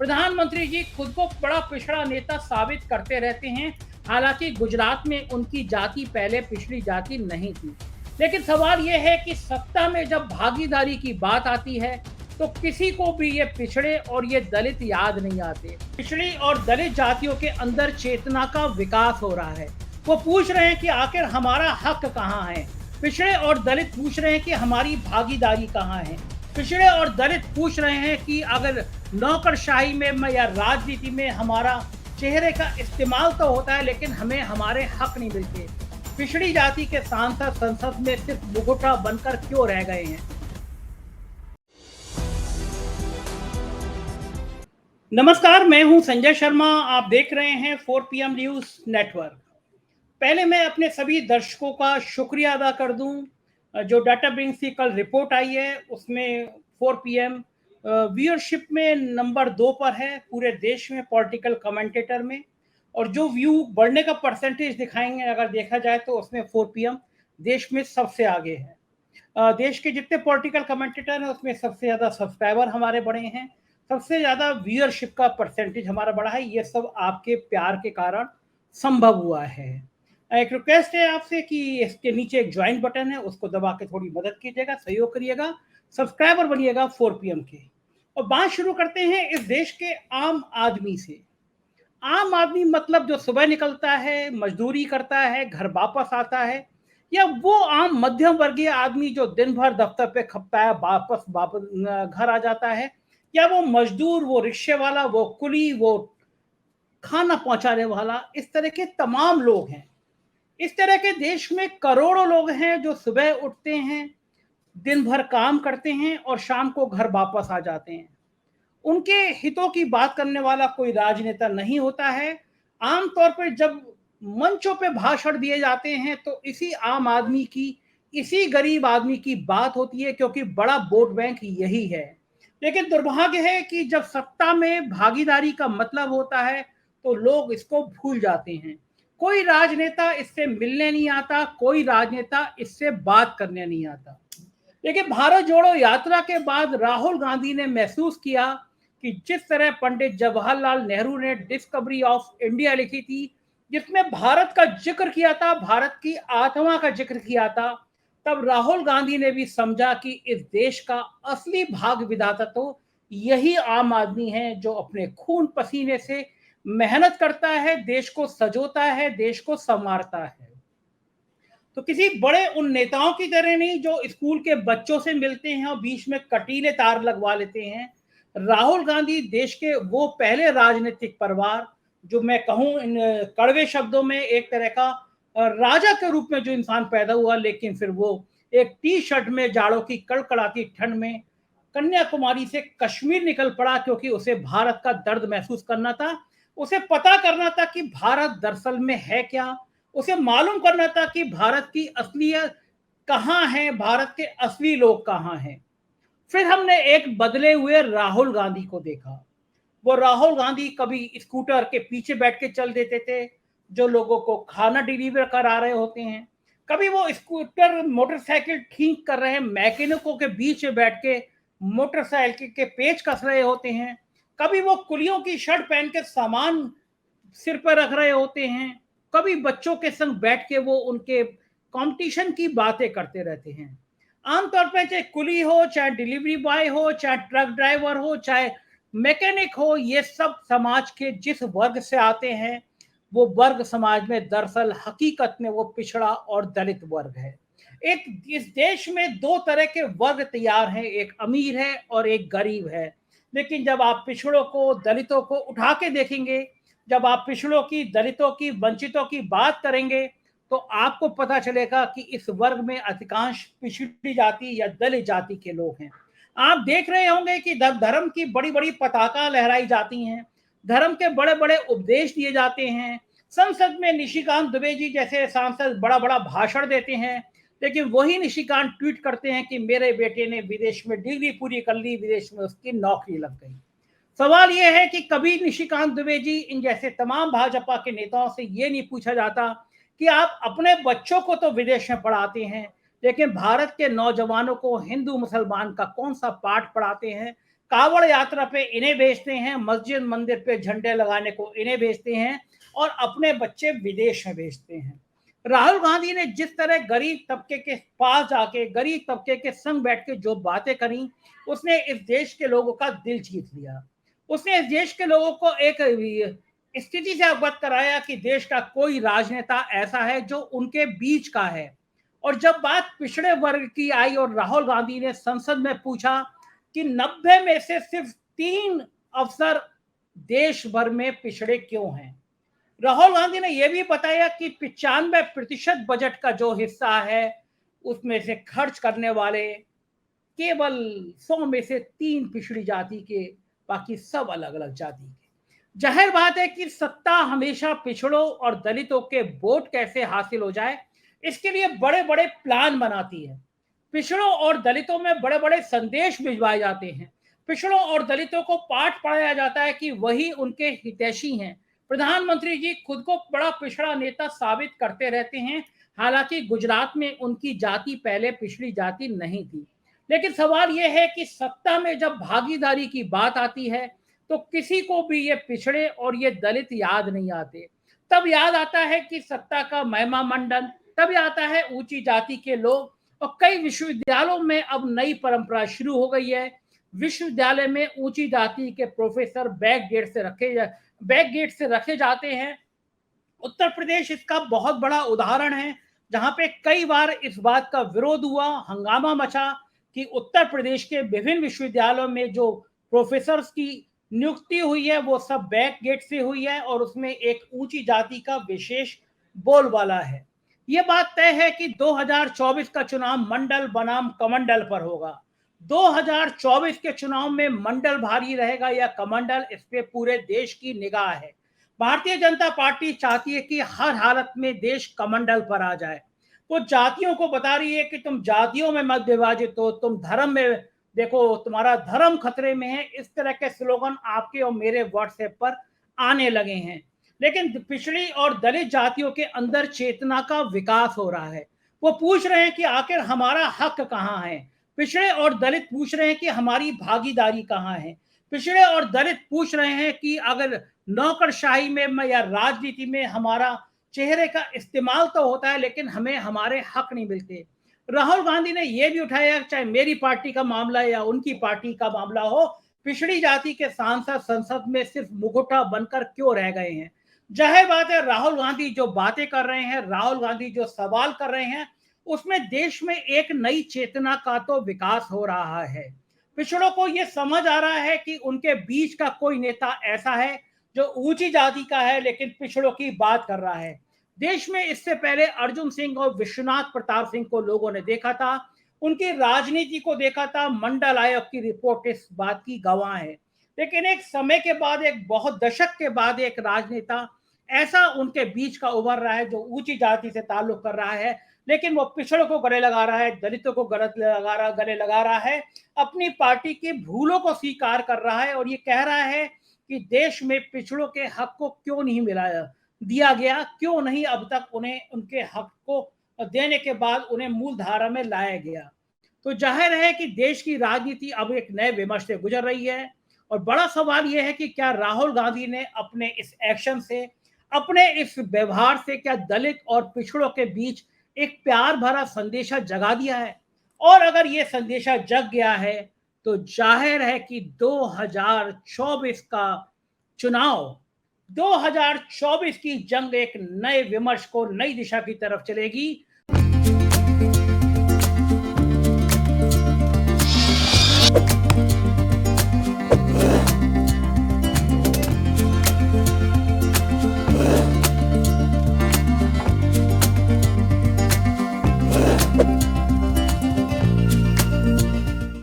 प्रधानमंत्री जी खुद को बड़ा पिछड़ा नेता साबित करते रहते हैं। हालांकि गुजरात में उनकी जाति पहले पिछड़ी जाति नहीं थी। लेकिन सवाल यह है कि सत्ता में जब भागीदारी की बात आती है तो किसी को भी ये पिछड़े और ये दलित याद नहीं आते। पिछड़ी और दलित जातियों के अंदर चेतना का विकास हो रहा है। वो पूछ रहे हैं कि आखिर हमारा हक कहाँ है। पिछड़े और दलित पूछ रहे हैं कि हमारी भागीदारी कहाँ है। पिछड़े और दलित पूछ रहे हैं कि अगर नौकरशाही में या राजनीति में हमारा चेहरे का इस्तेमाल तो होता है लेकिन हमें हमारे हक नहीं मिलते। पिछड़ी जाति के सांसद संसद में सिर्फ मुखौटा बनकर क्यों रह गए हैं। नमस्कार, मैं हूं संजय शर्मा। आप देख रहे हैं 4 PM न्यूज नेटवर्क। पहले मैं अपने सभी दर्शकों का शुक्रिया अदा कर दूं। जो डाटा ब्रिंग्स की कल रिपोर्ट आई है उसमें 4 PM व्यूअरशिप में नंबर 2 पर है पूरे देश में पॉलिटिकल कमेंटेटर में। और जो व्यू बढ़ने का परसेंटेज दिखाएंगे अगर देखा जाए तो उसमें 4 PM देश में सबसे आगे है। देश के जितने पॉलिटिकल कमेंटेटर हैं उसमें सबसे ज़्यादा सब्सक्राइबर हमारे बढ़े हैं, सबसे ज़्यादा व्यूअरशिप का परसेंटेज हमारा बढ़ा है। ये सब आपके प्यार के कारण संभव हुआ है। एक रिक्वेस्ट है आपसे कि इसके नीचे एक ज्वाइन बटन है, उसको दबा के थोड़ी मदद कीजिएगा, सहयोग करिएगा, सब्सक्राइबर बनिएगा 4 PM के। और बात शुरू करते हैं इस देश के आम आदमी से। आम आदमी मतलब जो सुबह निकलता है, मजदूरी करता है, घर वापस आता है, या वो आम मध्यम वर्गीय आदमी जो दिन भर दफ्तर पे खपता है, वापस वापस घर आ जाता है, या वो मजदूर, वो रिक्शे वाला, वो कुली, वो खाना पहुंचाने वाला, इस तरह के तमाम लोग हैं। इस तरह के देश में करोड़ों लोग हैं जो सुबह उठते हैं, दिन भर काम करते हैं और शाम को घर वापस आ जाते हैं। उनके हितों की बात करने वाला कोई राजनेता नहीं होता है। आमतौर पर जब मंचों पे भाषण दिए जाते हैं तो इसी आम आदमी की, इसी गरीब आदमी की बात होती है, क्योंकि बड़ा वोट बैंक यही है। लेकिन दुर्भाग्य है कि जब सत्ता में भागीदारी का मतलब होता है तो लोग इसको भूल जाते हैं। कोई राजनेता इससे मिलने नहीं आता, कोई राजनेता इससे बात करने नहीं आता। देखिए, भारत जोड़ो यात्रा के बाद राहुल गांधी ने महसूस किया कि जिस तरह पंडित जवाहरलाल नेहरू ने डिस्कवरी ऑफ इंडिया लिखी थी, जिसमें भारत का जिक्र किया था, भारत की आत्मा का जिक्र किया था, तब राहुल गांधी ने भी समझा कि इस देश का असली भाग विधाता तो यही आम आदमी है जो अपने खून पसीने से मेहनत करता है, देश को सजोता है, देश को संवारता है। तो किसी बड़े उन नेताओं की तरह नहीं जो स्कूल के बच्चों से मिलते हैं और बीच में कटीले तार लगवा लेते हैं। राहुल गांधी देश के वो पहले राजनीतिक परिवार, जो मैं कहूं इन कड़वे शब्दों में, एक तरह का राजा के रूप में जो इंसान पैदा हुआ, लेकिन फिर वो एक टी शर्ट में जाड़ों की कड़कड़ाती ठंड में कन्याकुमारी से कश्मीर निकल पड़ा, क्योंकि उसे भारत का दर्द महसूस करना था। उसे पता करना था कि भारत दरअसल में है क्या। उसे मालूम करना था कि भारत की असलियत कहाँ है, भारत के असली लोग कहाँ हैं। फिर हमने एक बदले हुए राहुल गांधी को देखा। वो राहुल गांधी कभी स्कूटर के पीछे बैठ के चल देते थे जो लोगों को खाना डिलीवर करा रहे होते हैं। कभी वो स्कूटर मोटरसाइकिल ठीक कर रहे मैकेनिकों के बीच में बैठ के मोटरसाइकिल के पेच कस रहे होते हैं। कभी वो कुलियों की शर्ट पहन के सामान सिर पर रख रहे होते हैं। कभी बच्चों के संग बैठ के वो उनके कंपटीशन की बातें करते रहते हैं। आमतौर पर चाहे कुली हो, चाहे डिलीवरी बॉय हो, चाहे ट्रक ड्राइवर हो, चाहे मैकेनिक हो, ये सब समाज के जिस वर्ग से आते हैं वो वर्ग समाज में दरअसल हकीकत में वो पिछड़ा और दलित वर्ग है। एक इस देश में दो तरह के वर्ग तैयार हैं, एक अमीर है और एक गरीब है। लेकिन जब आप पिछड़ों को, दलितों को उठा के देखेंगे, जब आप पिछड़ों की, दलितों की, वंचितों की बात करेंगे तो आपको पता चलेगा कि इस वर्ग में अधिकांश पिछड़ी जाति या दलित जाति के लोग हैं। आप देख रहे होंगे कि धर्म की बड़ी बड़ी पताका लहराई जाती हैं, धर्म के बड़े बड़े उपदेश दिए जाते हैं। संसद में निशिकांत दुबे जी जैसे सांसद बड़ा बड़ा भाषण देते हैं, लेकिन वही निशिकांत ट्वीट करते हैं कि मेरे बेटे ने विदेश में डिग्री पूरी कर ली, विदेश में उसकी नौकरी लग गई। सवाल यह है कि कभी निशिकांत दुबे जी, इन जैसे तमाम भाजपा के नेताओं से ये नहीं पूछा जाता कि आप अपने बच्चों को तो विदेश में पढ़ाते हैं, लेकिन भारत के नौजवानों को हिंदू मुसलमान का कौन सा पाठ पढ़ाते हैं, कावड़ यात्रा पे इन्हें भेजते हैं, मस्जिद मंदिर पे झंडे लगाने को इन्हें भेजते हैं और अपने बच्चे विदेश में भेजते हैं। राहुल गांधी ने जिस तरह गरीब तबके के पास जाके गरीब तबके के संग बैठ के जो बातें करी, उसने इस देश के लोगों का दिल जीत लिया। उसने इस देश के लोगों को एक स्थिति से अवगत कराया कि देश का कोई राजनेता ऐसा है जो उनके बीच का है। और जब बात पिछड़े वर्ग की आई और राहुल गांधी ने संसद में पूछा कि 90 में से सिर्फ 3 अफसर देश भर में पिछड़े क्यों हैं, राहुल गांधी ने यह भी बताया कि 95% बजट का जो हिस्सा है उसमें से खर्च करने वाले केवल 100 में से 3 पिछड़ी जाति के, बाकी सब अलग अलग जाति के। जाहिर बात है कि सत्ता हमेशा पिछड़ों और दलितों के वोट कैसे हासिल हो जाए, इसके लिए बड़े बड़े प्लान बनाती है। पिछड़ों और दलितों में बड़े बड़े संदेश भिजवाए जाते हैं। पिछड़ों और दलितों को पाठ पढ़ाया जाता है कि वही उनके हितैषी हैं। प्रधानमंत्री जी खुद को बड़ा पिछड़ा नेता साबित करते रहते हैं, हालांकि गुजरात में उनकी जाति पहले पिछड़ी जाति नहीं थी। लेकिन सवाल यह है कि सत्ता में जब भागीदारी की बात आती है तो किसी को भी ये पिछड़े और ये दलित याद नहीं आते। तब याद आता है कि सत्ता का महिमा मंडन, तब आता है ऊंची जाति के लोग। और कई विश्वविद्यालयों में अब नई परंपरा शुरू हो गई है। विश्वविद्यालय में ऊंची जाति के प्रोफेसर बैक गेट से रखे जाते हैं। उत्तर प्रदेश इसका बहुत बड़ा उदाहरण है, जहां पे कई बार इस बात का विरोध हुआ, हंगामा मचा कि उत्तर प्रदेश के विभिन्न विश्वविद्यालयों में जो प्रोफेसर्स की नियुक्ति हुई है वो सब बैक गेट से हुई है और उसमें एक ऊंची जाति का विशेष बोलबाला है। ये बात तय है कि 2024 का चुनाव मंडल बनाम कमंडल पर होगा। 2024 के चुनाव में मंडल भारी रहेगा या कमंडल, इस पे पूरे देश की निगाह है। भारतीय जनता पार्टी चाहती है कि हर हालत में देश कमंडल पर आ जाए। वो जातियों को बता रही है कि तुम जातियों में मत विभाजित हो, तुम धर्म में देखो, तुम्हारा धर्म खतरे में है। इस तरह के स्लोगन आपके और मेरे व्हाट्सएप पर आने लगे हैं। लेकिन पिछड़ी और दलित जातियों के अंदर चेतना का विकास हो रहा है। वो पूछ रहे हैं कि आखिर हमारा हक कहाँ है। पिछड़े और दलित पूछ रहे हैं कि हमारी भागीदारी कहाँ है। पिछड़े और दलित पूछ रहे हैं कि अगर नौकरशाही में या राजनीति में हमारा चेहरे का इस्तेमाल तो होता है लेकिन हमें हमारे हक नहीं मिलते। राहुल गांधी ने यह भी उठाया, चाहे मेरी पार्टी का मामला या उनकी पार्टी का मामला हो, पिछड़ी जाति के सांसद संसद में सिर्फ मुखौटा बनकर क्यों रह गए हैं। जाहिर बात है, राहुल गांधी जो बातें कर रहे हैं, राहुल गांधी जो सवाल कर रहे हैं, उसमें देश में एक नई चेतना का तो विकास हो रहा है। पिछड़ों को यह समझ आ रहा है कि उनके बीच का कोई नेता ऐसा है जो ऊंची जाति का है लेकिन पिछड़ों की बात कर रहा है। देश में इससे पहले अर्जुन सिंह और विश्वनाथ प्रताप सिंह को लोगों ने देखा था, उनकी राजनीति को देखा था। मंडल आयोग की रिपोर्ट इस बात की गवाह है। लेकिन एक समय के बाद, एक बहुत दशक के बाद, एक राजनेता ऐसा उनके बीच का उभर रहा है जो ऊंची जाति से ताल्लुक कर रहा है, लेकिन वो पिछड़ों को गले लगा रहा है, दलितों को गले लगा रहा है, अपनी पार्टी की भूलों को स्वीकार कर रहा है और ये कह रहा है कि देश में पिछड़ों के हक को क्यों नहीं दिया गया, क्यों नहीं अब तक उन्हें उनके हक को देने के बाद उन्हें मूल धारा में लाया गया। तो जाहिर है कि देश की राजनीति अब एक नए विमर्श से गुजर रही है और बड़ा सवाल यह है कि क्या राहुल गांधी ने अपने इस एक्शन से, अपने इस व्यवहार से क्या दलित और पिछड़ों के बीच एक प्यार भरा संदेशा जगा दिया है। और अगर ये संदेशा जग गया है तो जाहिर है कि 2024 का चुनाव, 2024 की जंग एक नए विमर्श को, नई दिशा की तरफ चलेगी